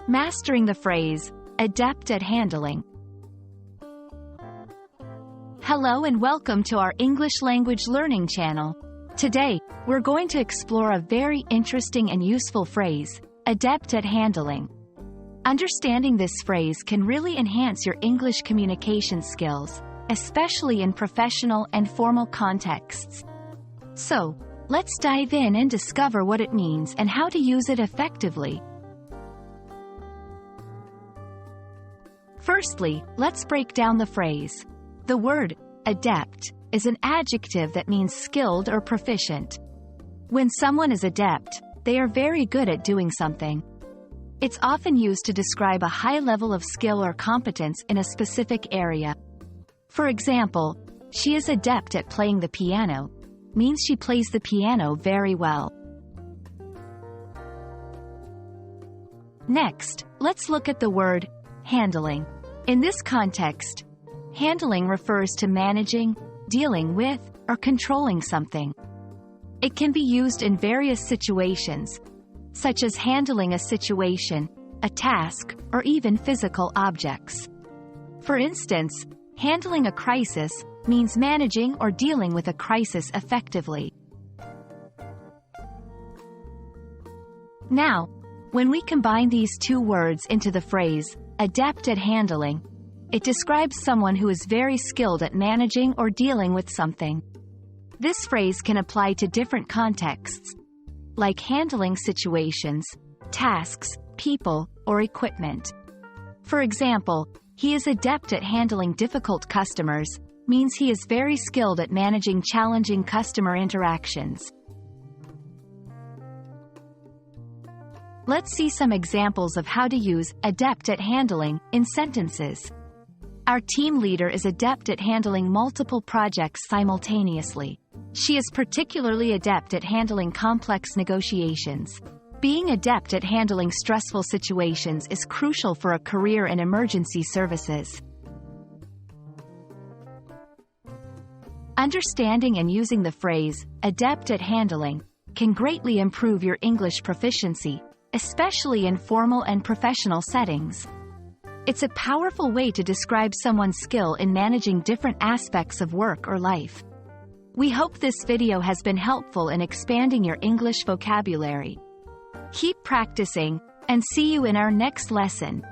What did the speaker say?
Mastering the phrase, adept at handling. Hello and welcome to our English language learning channel. Today, we're going to explore a very interesting and useful phrase, adept at handling. Understanding this phrase can really enhance your English communication skills, especially in professional and formal contexts. So, let's dive in and discover what it means and how to use it effectively. Firstly, let's break down the phrase. The word adept is an adjective that means skilled or proficient. When someone is adept, they are very good at doing something. It's often used to describe a high level of skill or competence in a specific area. For example, she is adept at playing the piano, means she plays the piano very well. Next, let's look at the word handling. In this context, handling refers to managing, dealing with, or controlling something. It can be used in various situations, such as handling a situation, a task, or even physical objects. For instance, handling a crisis means managing or dealing with a crisis effectively. Now, when we combine these two words into the phrase, adept at handling, it describes someone who is very skilled at managing or dealing with something. This phrase can apply to different contexts, like handling situations, tasks, people, or equipment. For example, he is adept at handling difficult customers, means he is very skilled at managing challenging customer interactions. Let's see some examples of how to use adept at handling in sentences. Our team leader is adept at handling multiple projects simultaneously. She is particularly adept at handling complex negotiations. Being adept at handling stressful situations is crucial for a career in emergency services. Understanding and using the phrase, adept at handling, can greatly improve your English proficiency, especially in formal and professional settings. It's a powerful way to describe someone's skill in managing different aspects of work or life. We hope this video has been helpful in expanding your English vocabulary. Keep practicing, and see you in our next lesson.